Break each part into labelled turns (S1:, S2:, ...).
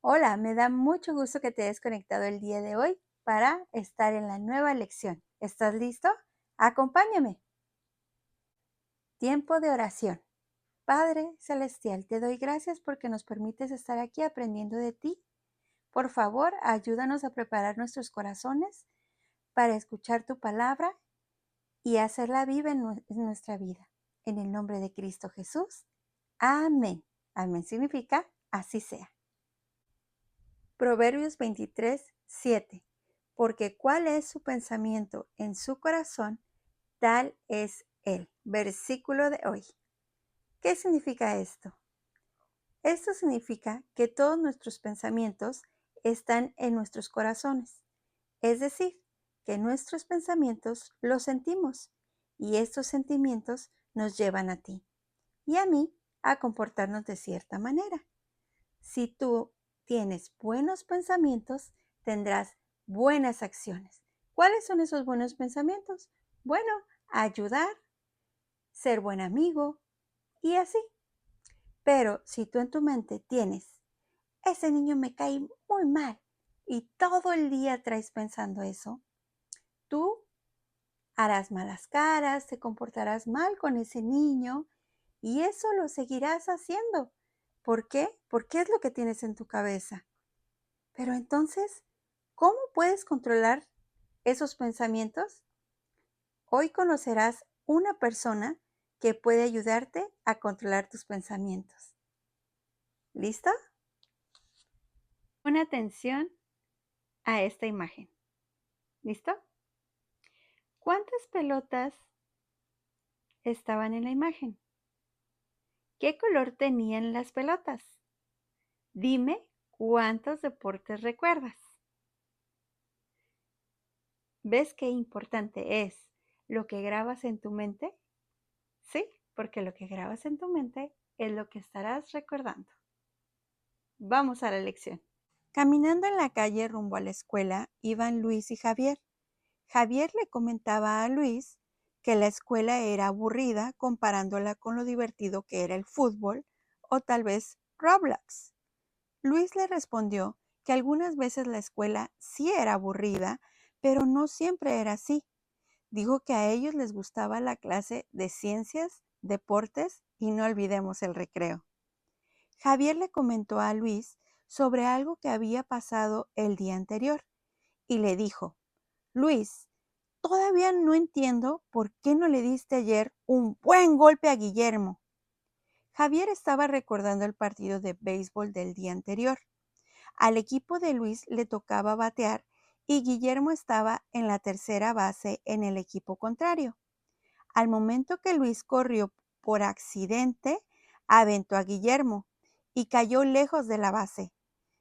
S1: Hola, me da mucho gusto que te hayas conectado el día de hoy para estar en la nueva lección. ¿Estás listo? Acompáñame. Tiempo de oración. Padre Celestial, te doy gracias porque nos permites estar aquí aprendiendo de ti. Por favor, ayúdanos a preparar nuestros corazones para escuchar tu palabra y hacerla viva en nuestra vida. En el nombre de Cristo Jesús. Amén. Amén significa así sea. Proverbios 23:7. Porque cuál es su pensamiento en su corazón, tal es él. Versículo de hoy. ¿Qué significa esto? Esto significa que todos nuestros pensamientos están en nuestros corazones. Es decir, que nuestros pensamientos los sentimos y estos sentimientos nos llevan a ti y a mí a comportarnos de cierta manera. Si tú tienes buenos pensamientos, tendrás buenas acciones. ¿Cuáles son esos buenos pensamientos? Bueno, ayudar, ser buen amigo y así. Pero si tú en tu mente tienes, ese niño me cae muy mal y todo el día traes pensando eso, tú harás malas caras, te comportarás mal con ese niño y eso lo seguirás haciendo. ¿Por qué? Porque es lo que tienes en tu cabeza. Pero entonces, ¿cómo puedes controlar esos pensamientos? Hoy conocerás una persona que puede ayudarte a controlar tus pensamientos. ¿Listo? Pon atención a esta imagen. ¿Listo? ¿Cuántas pelotas estaban en la imagen? ¿Qué color tenían las pelotas? Dime cuántos deportes recuerdas. ¿Ves qué importante es lo que grabas en tu mente? Sí, porque lo que grabas en tu mente es lo que estarás recordando. Vamos a la lección. Caminando en la calle rumbo a la escuela iban Luis y Javier. Javier le comentaba a Luis que la escuela era aburrida comparándola con lo divertido que era el fútbol o tal vez Roblox. Luis le respondió que algunas veces la escuela sí era aburrida, pero no siempre era así. Dijo que a ellos les gustaba la clase de ciencias, deportes y no olvidemos el recreo. Javier le comentó a Luis sobre algo que había pasado el día anterior y le dijo: Luis, todavía no entiendo por qué no le diste ayer un buen golpe a Guillermo. Javier estaba recordando el partido de béisbol del día anterior. Al equipo de Luis le tocaba batear y Guillermo estaba en la tercera base en el equipo contrario. Al momento que Luis corrió por accidente, aventó a Guillermo y cayó lejos de la base.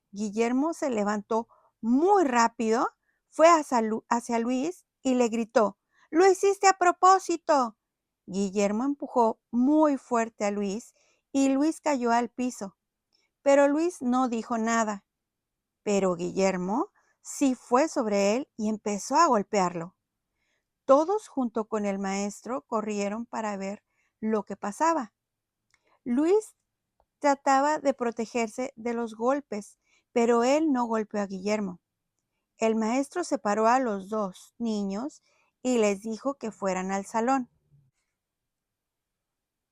S1: Guillermo se levantó muy rápido, fue hacia Luis y le gritó: «¡Lo hiciste a propósito!». Guillermo empujó muy fuerte a Luis y Luis cayó al piso, pero Luis no dijo nada. Pero Guillermo sí fue sobre él y empezó a golpearlo. Todos junto con el maestro corrieron para ver lo que pasaba. Luis trataba de protegerse de los golpes, pero él no golpeó a Guillermo. El maestro separó a los dos niños y les dijo que fueran al salón.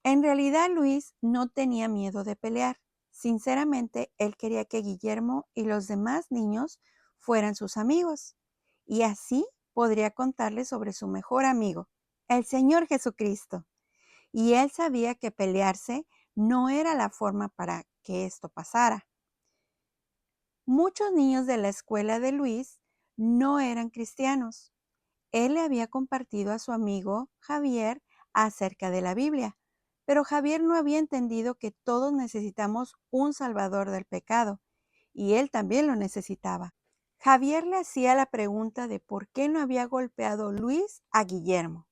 S1: En realidad Luis no tenía miedo de pelear. Sinceramente, él quería que Guillermo y los demás niños fueran sus amigos. Y así podría contarles sobre su mejor amigo, el Señor Jesucristo. Y él sabía que pelearse no era la forma para que esto pasara. Muchos niños de la escuela de Luis no eran cristianos. Él le había compartido a su amigo Javier acerca de la Biblia, pero Javier no había entendido que todos necesitamos un salvador del pecado, y él también lo necesitaba. Javier le hacía la pregunta de por qué no había golpeado Luis a Guillermo.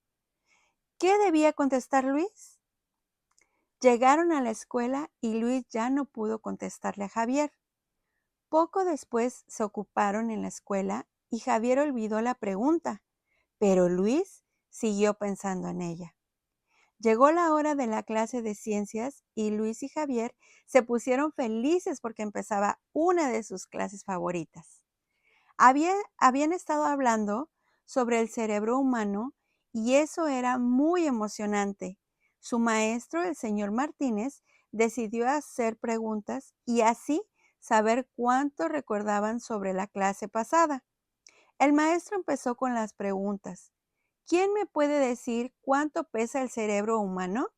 S1: ¿Qué debía contestar Luis? Llegaron a la escuela y Luis ya no pudo contestarle a Javier. Poco después se ocuparon en la escuela y Javier olvidó la pregunta, pero Luis siguió pensando en ella. Llegó la hora de la clase de ciencias y Luis y Javier se pusieron felices porque empezaba una de sus clases favoritas. Habían estado hablando sobre el cerebro humano y eso era muy emocionante. Su maestro, el señor Martínez, decidió hacer preguntas y así saber cuánto recordaban sobre la clase pasada. El maestro empezó con las preguntas. ¿Quién me puede decir cuánto pesa el cerebro humano?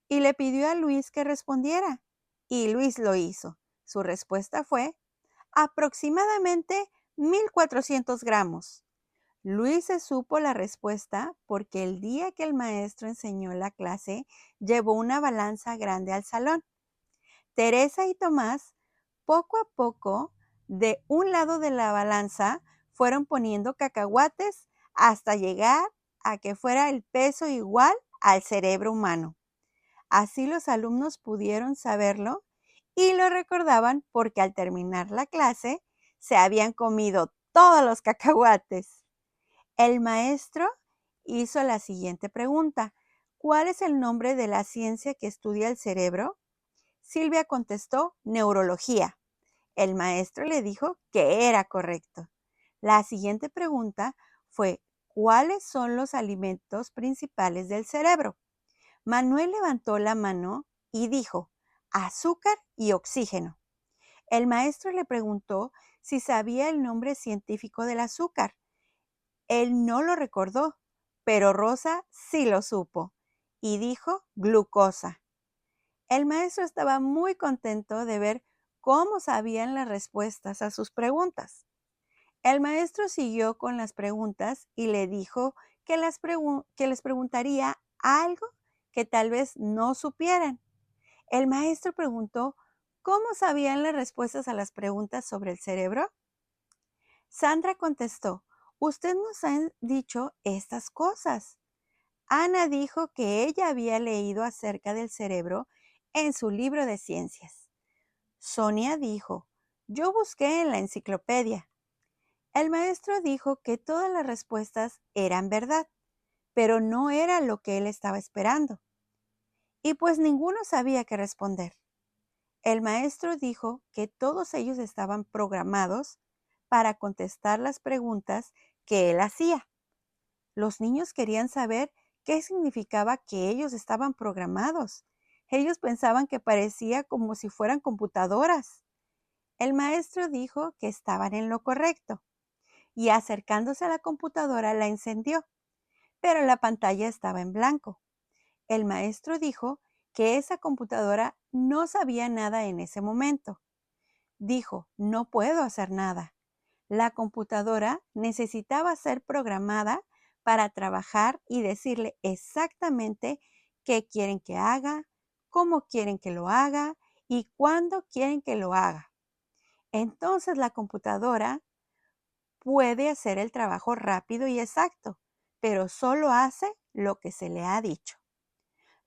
S1: Y le pidió a Luis que respondiera. Y Luis lo hizo. Su respuesta fue aproximadamente 1,400 gramos. Luis se supo la respuesta porque el día que el maestro enseñó la clase, llevó una balanza grande al salón. Teresa y Tomás, poco a poco, de un lado de la balanza, fueron poniendo cacahuates hasta llegar a que fuera el peso igual al cerebro humano. Así los alumnos pudieron saberlo y lo recordaban porque al terminar la clase se habían comido todos los cacahuates. El maestro hizo la siguiente pregunta. ¿Cuál es el nombre de la ciencia que estudia el cerebro? Silvia contestó, neurología. El maestro le dijo que era correcto. La siguiente pregunta fue, ¿cuáles son los alimentos principales del cerebro? Manuel levantó la mano y dijo, azúcar y oxígeno. El maestro le preguntó si sabía el nombre científico del azúcar. Él no lo recordó, pero Rosa sí lo supo y dijo glucosa. El maestro estaba muy contento de ver cómo sabían las respuestas a sus preguntas. El maestro siguió con las preguntas y le dijo que les preguntaría algo que tal vez no supieran. El maestro preguntó, ¿cómo sabían las respuestas a las preguntas sobre el cerebro? Sandra contestó, usted nos ha dicho estas cosas. Ana dijo que ella había leído acerca del cerebro en su libro de ciencias. Sonia dijo, yo busqué en la enciclopedia. El maestro dijo que todas las respuestas eran verdad, pero no era lo que él estaba esperando. Y pues ninguno sabía qué responder. El maestro dijo que todos ellos estaban programados para contestar las preguntas que él hacía. Los niños querían saber qué significaba que ellos estaban programados. Ellos pensaban que parecía como si fueran computadoras. El maestro dijo que estaban en lo correcto y acercándose a la computadora la encendió, pero la pantalla estaba en blanco. El maestro dijo que esa computadora no sabía nada en ese momento. Dijo, no puedo hacer nada. La computadora necesitaba ser programada para trabajar y decirle exactamente qué quieren que haga, cómo quieren que lo haga y cuándo quieren que lo haga. Entonces la computadora puede hacer el trabajo rápido y exacto, pero solo hace lo que se le ha dicho.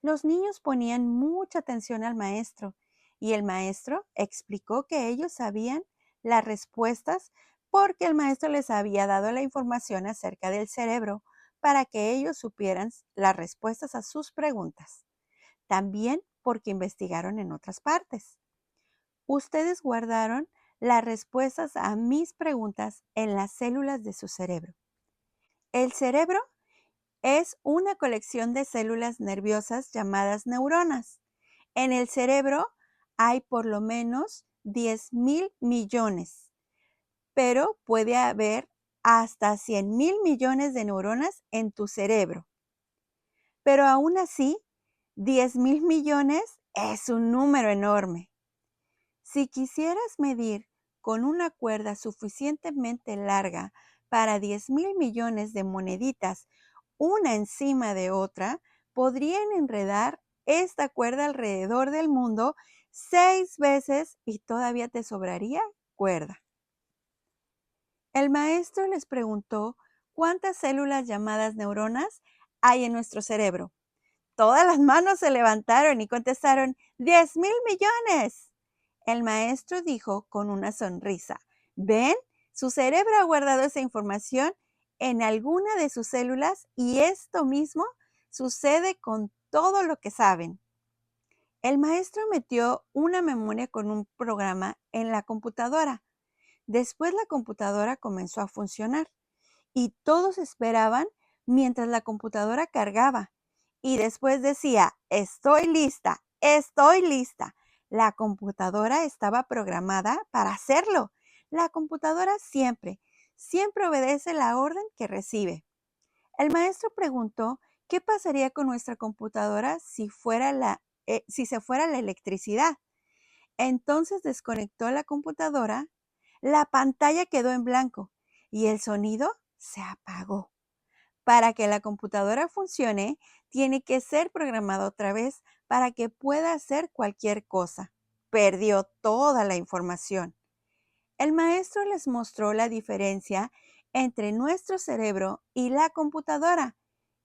S1: Los niños ponían mucha atención al maestro y el maestro explicó que ellos sabían las respuestas porque el maestro les había dado la información acerca del cerebro para que ellos supieran las respuestas a sus preguntas. También porque investigaron en otras partes. Ustedes guardaron las respuestas a mis preguntas en las células de su cerebro. El cerebro es una colección de células nerviosas llamadas neuronas. En el cerebro hay por lo menos 10,000 millones, pero puede haber hasta 100,000 millones de neuronas en tu cerebro. Pero aún así, 10,000 millones es un número enorme. Si quisieras medir con una cuerda suficientemente larga para 10,000 millones de moneditas una encima de otra, podrían enredar esta cuerda alrededor del mundo 6 veces y todavía te sobraría cuerda. El maestro les preguntó cuántas células llamadas neuronas hay en nuestro cerebro. Todas las manos se levantaron y contestaron 10,000 millones. El maestro dijo con una sonrisa, ¿ven? Su cerebro ha guardado esa información en alguna de sus células y esto mismo sucede con todo lo que saben. El maestro metió una memoria con un programa en la computadora. Después la computadora comenzó a funcionar y todos esperaban mientras la computadora cargaba. Y después decía, estoy lista, estoy lista. La computadora estaba programada para hacerlo. La computadora siempre obedece la orden que recibe. El maestro preguntó qué pasaría con nuestra computadora si se fuera la electricidad. Entonces desconectó la computadora, la pantalla quedó en blanco y el sonido se apagó. Para que la computadora funcione, tiene que ser programada otra vez para que pueda hacer cualquier cosa. Perdió toda la información. El maestro les mostró la diferencia entre nuestro cerebro y la computadora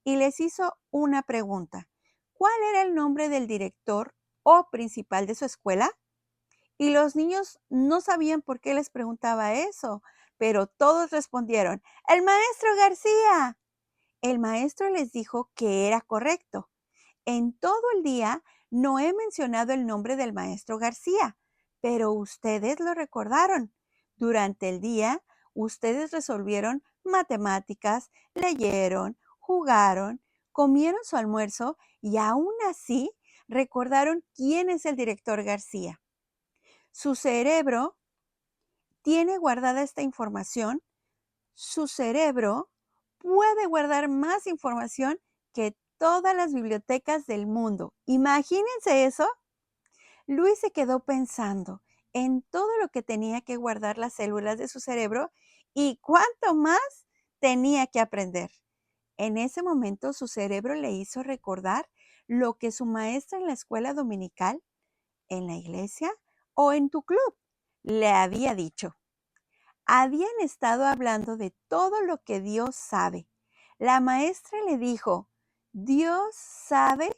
S1: y les hizo una pregunta. ¿Cuál era el nombre del director o principal de su escuela? Y los niños no sabían por qué les preguntaba eso, pero todos respondieron, ¡el maestro García! El maestro les dijo que era correcto. En todo el día no he mencionado el nombre del maestro García, pero ustedes lo recordaron. Durante el día, ustedes resolvieron matemáticas, leyeron, jugaron, comieron su almuerzo y aún así recordaron quién es el director García. Su cerebro tiene guardada esta información. Su cerebro puede guardar más información que todas las bibliotecas del mundo. Imagínense eso. Luis se quedó pensando en todo lo que tenía que guardar las células de su cerebro y cuánto más tenía que aprender. En ese momento su cerebro le hizo recordar lo que su maestra en la escuela dominical, en la iglesia o en tu club le había dicho. Habían estado hablando de todo lo que Dios sabe. La maestra le dijo, Dios sabe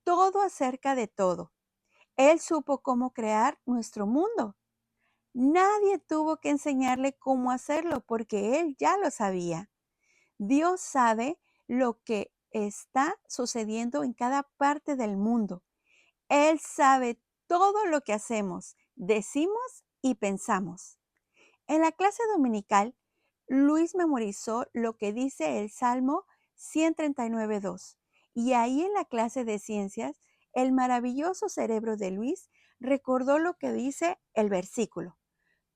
S1: todo acerca de todo. Él supo cómo crear nuestro mundo. Nadie tuvo que enseñarle cómo hacerlo porque él ya lo sabía. Dios sabe lo que está sucediendo en cada parte del mundo. Él sabe todo lo que hacemos, decimos y pensamos. En la clase dominical, Luis memorizó lo que dice el Salmo 139.2. Y ahí en la clase de ciencias, el maravilloso cerebro de Luis recordó lo que dice el versículo.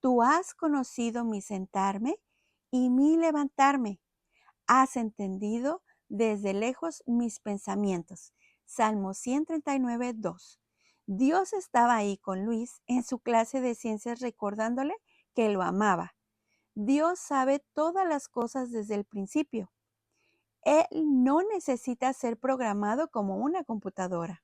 S1: Tú has conocido mi sentarme y mi levantarme. Has entendido desde lejos mis pensamientos. Salmo 139.2. Dios estaba ahí con Luis en su clase de ciencias recordándole que lo amaba. Dios sabe todas las cosas desde el principio. Él no necesita ser programado como una computadora.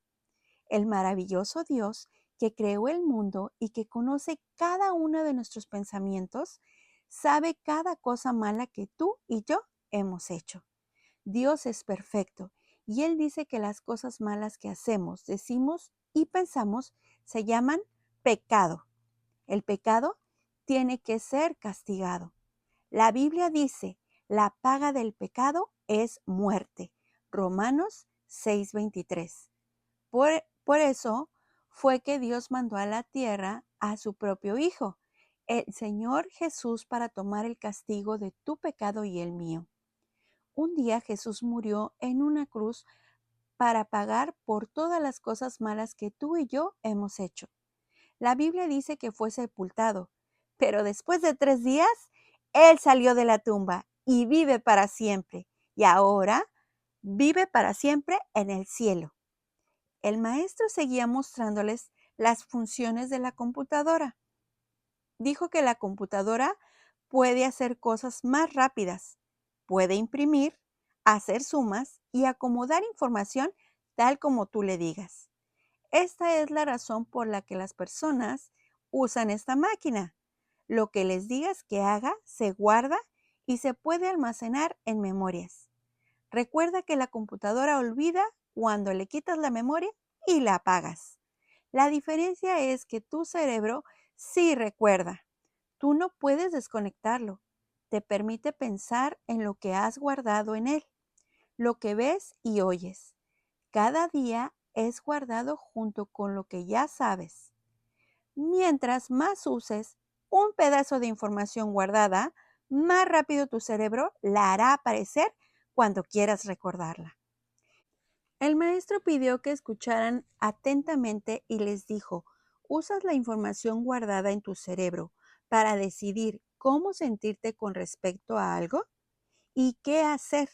S1: El maravilloso Dios que creó el mundo y que conoce cada uno de nuestros pensamientos, sabe cada cosa mala que tú y yo hemos hecho. Dios es perfecto y Él dice que las cosas malas que hacemos, decimos y pensamos se llaman pecado. El pecado tiene que ser castigado. La Biblia dice, la paga del pecado es muerte. Romanos 6:23. Por eso fue que Dios mandó a la tierra a su propio Hijo, el Señor Jesús, para tomar el castigo de tu pecado y el mío. Un día Jesús murió en una cruz para pagar por todas las cosas malas que tú y yo hemos hecho. La Biblia dice que fue sepultado, pero después de 3 días, Él salió de la tumba y vive para siempre. Y ahora vive para siempre en el cielo. El maestro seguía mostrándoles las funciones de la computadora. Dijo que la computadora puede hacer cosas más rápidas, puede imprimir, hacer sumas y acomodar información tal como tú le digas. Esta es la razón por la que las personas usan esta máquina. Lo que les digas que haga se guarda y se puede almacenar en memorias. Recuerda que la computadora olvida cuando le quitas la memoria y la apagas. La diferencia es que tu cerebro sí recuerda. Tú no puedes desconectarlo. Te permite pensar en lo que has guardado en él, lo que ves y oyes. Cada día es guardado junto con lo que ya sabes. Mientras más uses un pedazo de información guardada, más rápido tu cerebro la hará aparecer cuando quieras recordarla. El maestro pidió que escucharan atentamente y les dijo, ¿usas la información guardada en tu cerebro para decidir cómo sentirte con respecto a algo? ¿Y qué hacer?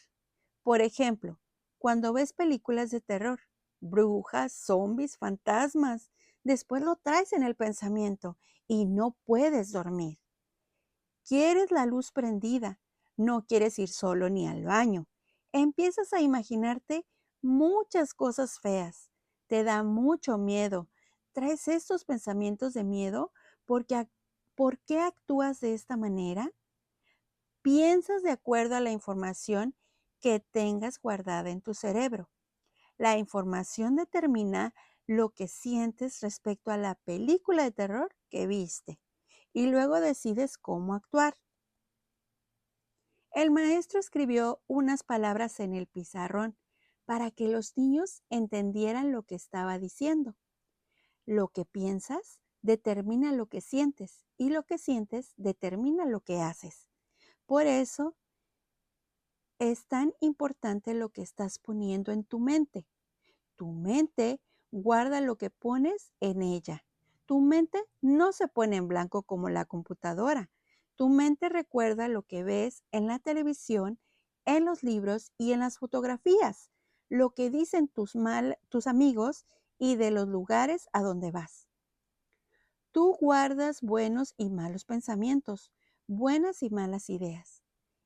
S1: Por ejemplo, cuando ves películas de terror, brujas, zombies, fantasmas, después lo traes en el pensamiento y no puedes dormir. Quieres la luz prendida, no quieres ir solo ni al baño. Empiezas a imaginarte muchas cosas feas. Te da mucho miedo. ¿Traes estos pensamientos de miedo? ¿Por qué actúas de esta manera? Piensas de acuerdo a la información que tengas guardada en tu cerebro. La información determina lo que sientes respecto a la película de terror que viste y luego decides cómo actuar. El maestro escribió unas palabras en el pizarrón para que los niños entendieran lo que estaba diciendo. Lo que piensas determina lo que sientes y lo que sientes determina lo que haces. Por eso es tan importante lo que estás poniendo en tu mente. Tu mente guarda lo que pones en ella. Tu mente no se pone en blanco como la computadora. Tu mente recuerda lo que ves en la televisión, en los libros y en las fotografías, lo que dicen tus amigos y de los lugares a donde vas. Tú guardas buenos y malos pensamientos, buenas y malas ideas,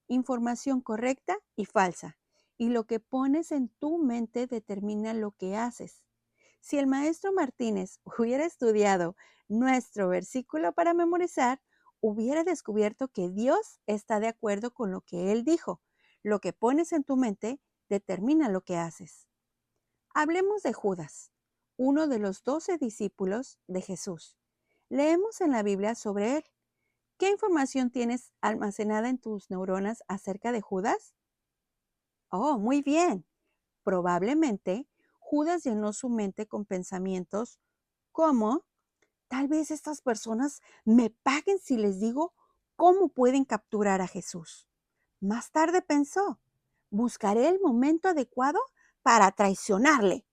S1: información correcta y falsa, y lo que pones en tu mente determina lo que haces. Si el maestro Martínez hubiera estudiado nuestro versículo para memorizar, hubiera descubierto que Dios está de acuerdo con lo que Él dijo. Lo que pones en tu mente determina lo que haces. Hablemos de Judas, uno de los 12 discípulos de Jesús. Leemos en la Biblia sobre él. ¿Qué información tienes almacenada en tus neuronas acerca de Judas? Oh, muy bien. Probablemente Judas llenó su mente con pensamientos como, tal vez estas personas me paguen si les digo cómo pueden capturar a Jesús. Más tarde pensó, buscaré el momento adecuado para traicionarle.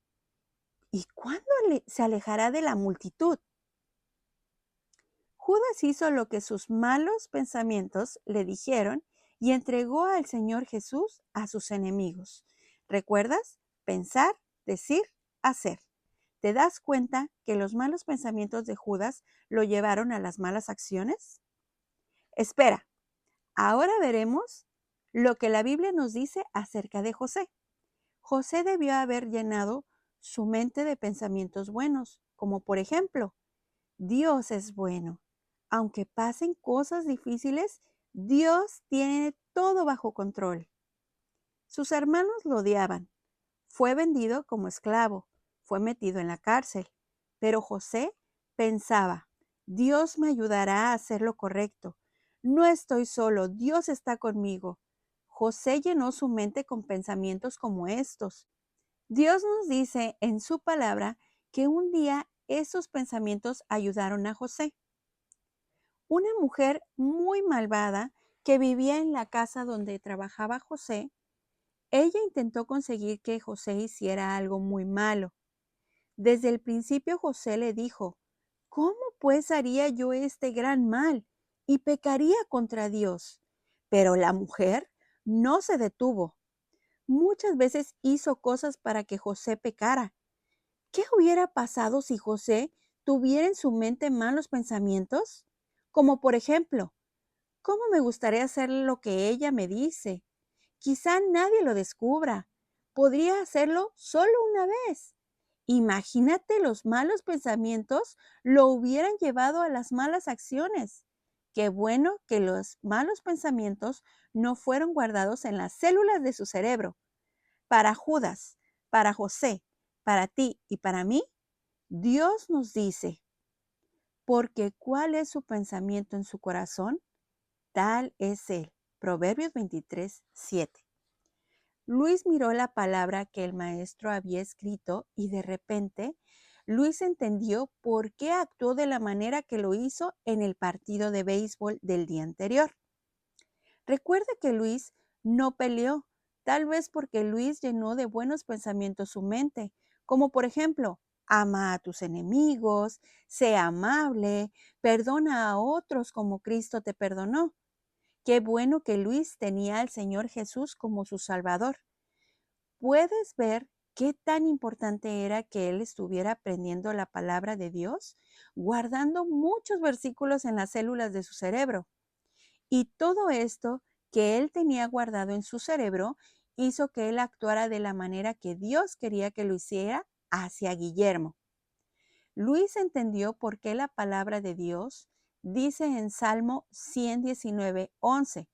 S1: ¿Y cuándo se alejará de la multitud? Judas hizo lo que sus malos pensamientos le dijeron y entregó al Señor Jesús a sus enemigos. ¿Recuerdas? Pensar, decir, hacer. ¿Te das cuenta que los malos pensamientos de Judas lo llevaron a las malas acciones? Espera, ahora veremos lo que la Biblia nos dice acerca de José. José debió haber llenado su mente de pensamientos buenos, como por ejemplo, Dios es bueno. Aunque pasen cosas difíciles, Dios tiene todo bajo control. Sus hermanos lo odiaban. Fue vendido como esclavo. Fue metido en la cárcel. Pero José pensaba, Dios me ayudará a hacer lo correcto. No estoy solo, Dios está conmigo. José llenó su mente con pensamientos como estos. Dios nos dice en su palabra que un día esos pensamientos ayudaron a José. Una mujer muy malvada que vivía en la casa donde trabajaba José, ella intentó conseguir que José hiciera algo muy malo. Desde el principio José le dijo, ¿cómo pues haría yo este gran mal y pecaría contra Dios? Pero la mujer no se detuvo. Muchas veces hizo cosas para que José pecara. ¿Qué hubiera pasado si José tuviera en su mente malos pensamientos? Como por ejemplo, ¿cómo me gustaría hacer lo que ella me dice? Quizá nadie lo descubra. Podría hacerlo solo una vez. Imagínate los malos pensamientos lo hubieran llevado a las malas acciones. Qué bueno que los malos pensamientos no fueron guardados en las células de su cerebro. Para Judas, para José, para ti y para mí, Dios nos dice, porque ¿cuál es su pensamiento en su corazón? Tal es él. Proverbios 23:7. Luis miró la palabra que el maestro había escrito y de repente Luis entendió por qué actuó de la manera que lo hizo en el partido de béisbol del día anterior. Recuerda que Luis no peleó, tal vez porque Luis llenó de buenos pensamientos su mente, como por ejemplo, ama a tus enemigos, sea amable, perdona a otros como Cristo te perdonó. Qué bueno que Luis tenía al Señor Jesús como su Salvador. ¿Puedes ver qué tan importante era que él estuviera aprendiendo la palabra de Dios, guardando muchos versículos en las células de su cerebro? Y todo esto que él tenía guardado en su cerebro hizo que él actuara de la manera que Dios quería que lo hiciera hacia Guillermo. Luis entendió por qué la palabra de Dios dice en Salmo 119:11: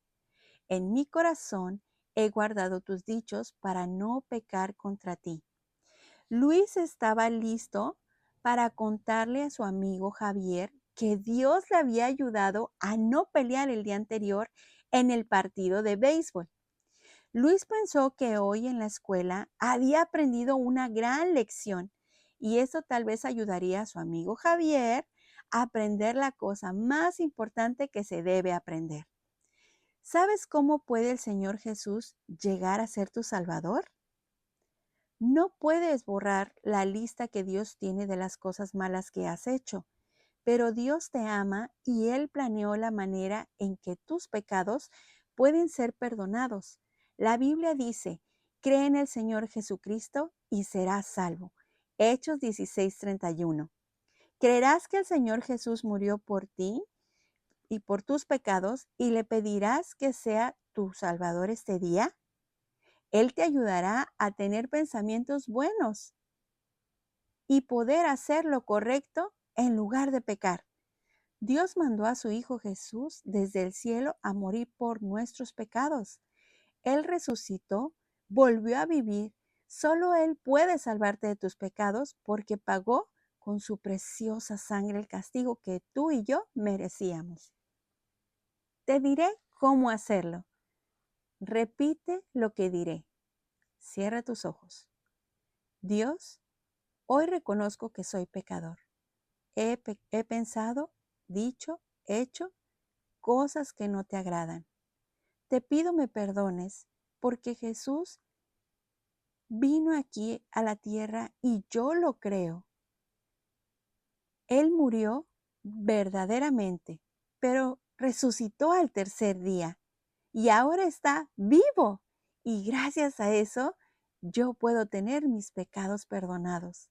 S1: en mi corazón he guardado tus dichos para no pecar contra ti. Luis estaba listo para contarle a su amigo Javier que Dios le había ayudado a no pelear el día anterior en el partido de béisbol. Luis pensó que hoy en la escuela había aprendido una gran lección y eso tal vez ayudaría a su amigo Javier a aprender la cosa más importante que se debe aprender. ¿Sabes cómo puede el Señor Jesús llegar a ser tu Salvador? No puedes borrar la lista que Dios tiene de las cosas malas que has hecho, pero Dios te ama y Él planeó la manera en que tus pecados pueden ser perdonados. La Biblia dice: cree en el Señor Jesucristo y serás salvo. Hechos 16:31. ¿Creerás que el Señor Jesús murió por ti y por tus pecados y le pedirás que sea tu Salvador este día? Él te ayudará a tener pensamientos buenos y poder hacer lo correcto en lugar de pecar. Dios mandó a su Hijo Jesús desde el cielo a morir por nuestros pecados. Él resucitó, volvió a vivir. Solo Él puede salvarte de tus pecados porque pagó con su preciosa sangre el castigo que tú y yo merecíamos. Te diré cómo hacerlo. Repite lo que diré. Cierra tus ojos. Dios, hoy reconozco que soy pecador. He pensado, dicho, hecho cosas que no te agradan. Te pido me perdones porque Jesús vino aquí a la tierra y yo lo creo. Él murió verdaderamente, pero resucitó al tercer día y ahora está vivo. Y gracias a eso, yo puedo tener mis pecados perdonados.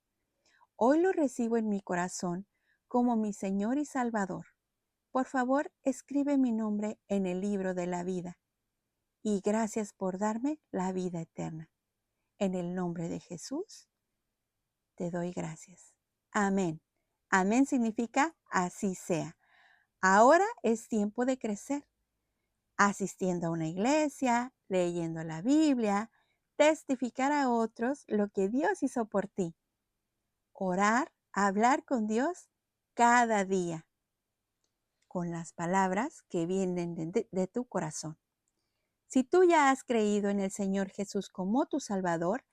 S1: Hoy lo recibo en mi corazón como mi Señor y Salvador. Por favor, escribe mi nombre en el libro de la vida. Y gracias por darme la vida eterna. En el nombre de Jesús, te doy gracias. Amén. Amén significa así sea. Ahora es tiempo de crecer, asistiendo a una iglesia, leyendo la Biblia, testificar a otros lo que Dios hizo por ti. Orar, hablar con Dios cada día, con las palabras que vienen de tu corazón. Si tú ya has creído en el Señor Jesús como tu Salvador,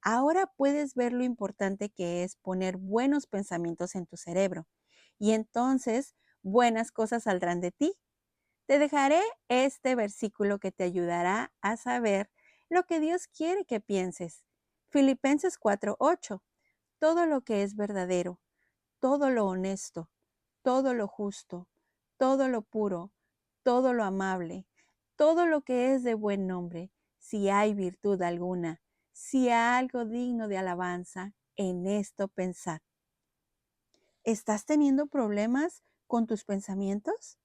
S1: ahora puedes ver lo importante que es poner buenos pensamientos en tu cerebro. Y entonces buenas cosas saldrán de ti. Te dejaré este versículo que te ayudará a saber lo que Dios quiere que pienses. Filipenses 4:8. Todo lo que es verdadero, todo lo honesto, todo lo justo, todo lo puro, todo lo amable, todo lo que es de buen nombre, si hay virtud alguna, si hay algo digno de alabanza, en esto pensad. ¿Estás teniendo problemas con tus pensamientos?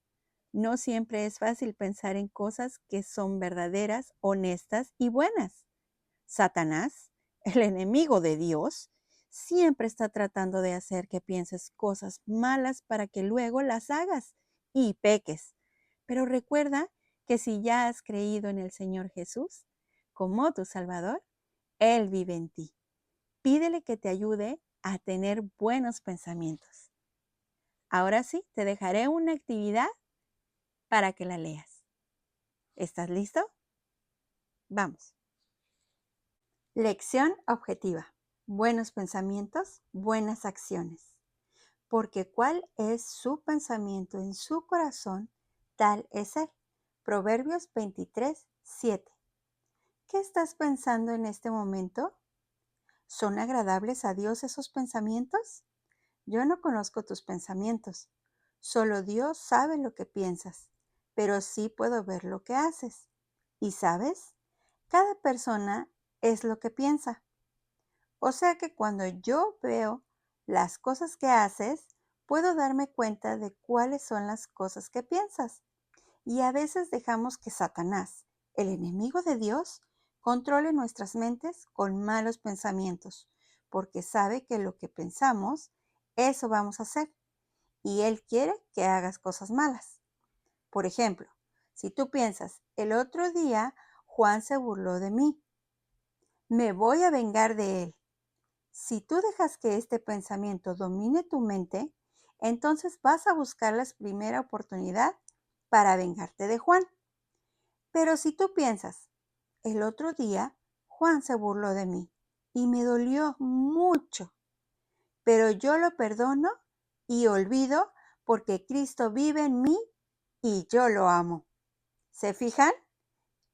S1: No siempre es fácil pensar en cosas que son verdaderas, honestas y buenas. Satanás, el enemigo de Dios, siempre está tratando de hacer que pienses cosas malas para que luego las hagas y peques. Pero recuerda que si ya has creído en el Señor Jesús como tu Salvador, Él vive en ti. Pídele que te ayude a tener buenos pensamientos. Ahora sí, te dejaré una actividad para que la leas. ¿Estás listo? Vamos. Lección objetiva. Buenos pensamientos, buenas acciones. Porque cuál es su pensamiento en su corazón, tal es él. Proverbios 23:7. ¿Qué estás pensando en este momento? ¿Son agradables a Dios esos pensamientos? Yo no conozco tus pensamientos. Solo Dios sabe lo que piensas, pero sí puedo ver lo que haces. ¿Y sabes? Cada persona es lo que piensa. O sea que cuando yo veo las cosas que haces, puedo darme cuenta de cuáles son las cosas que piensas. Y a veces dejamos que Satanás, el enemigo de Dios, controle nuestras mentes con malos pensamientos, porque sabe que lo que pensamos, eso vamos a hacer. Y él quiere que hagas cosas malas. Por ejemplo, si tú piensas, el otro día Juan se burló de mí, me voy a vengar de él. Si tú dejas que este pensamiento domine tu mente, entonces vas a buscar la primera oportunidad para vengarte de Juan. Pero si tú piensas, el otro día Juan se burló de mí y me dolió mucho, pero yo lo perdono y olvido porque Cristo vive en mí y yo lo amo. ¿Se fijan?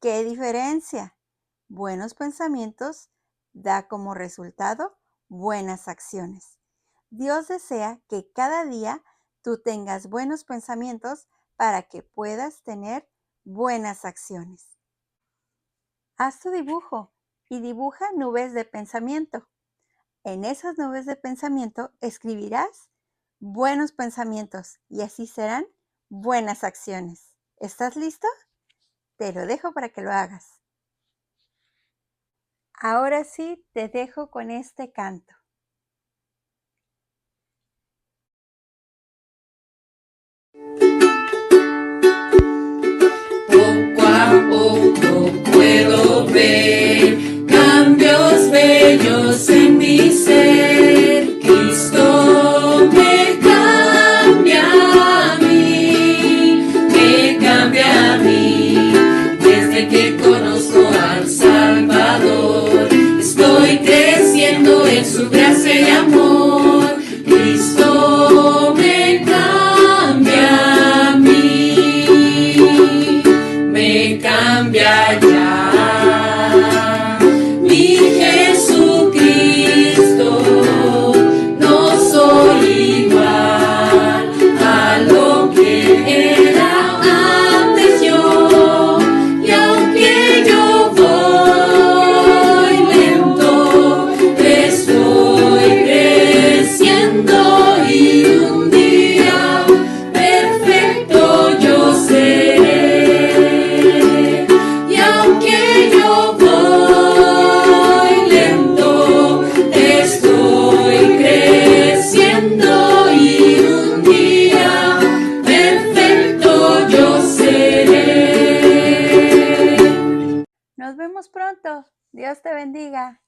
S1: ¡Qué diferencia! Buenos pensamientos da como resultado buenas acciones. Dios desea que cada día tú tengas buenos pensamientos para que puedas tener buenas acciones. Haz tu dibujo y dibuja nubes de pensamiento. En esas nubes de pensamiento escribirás buenos pensamientos y así serán buenas acciones. ¿Estás listo? Te lo dejo para que lo hagas. Ahora sí, te dejo con este canto.
S2: Poco a poco puedo ver cambios bellos en mi ser. Cristo me cambia a mí, desde que conozco al Salvador. Estoy creciendo en su gracia y amor. Cristo me cambia a mí, me cambia ya. Mi Jesucristo, no soy igual a lo que era antes yo. Y aunque yo voy lento, estoy creciendo y un día perfecto yo seré. Y aunque yo voy lento, estoy creciendo y un día perfecto yo seré.
S1: Nos vemos pronto. Dios te bendiga.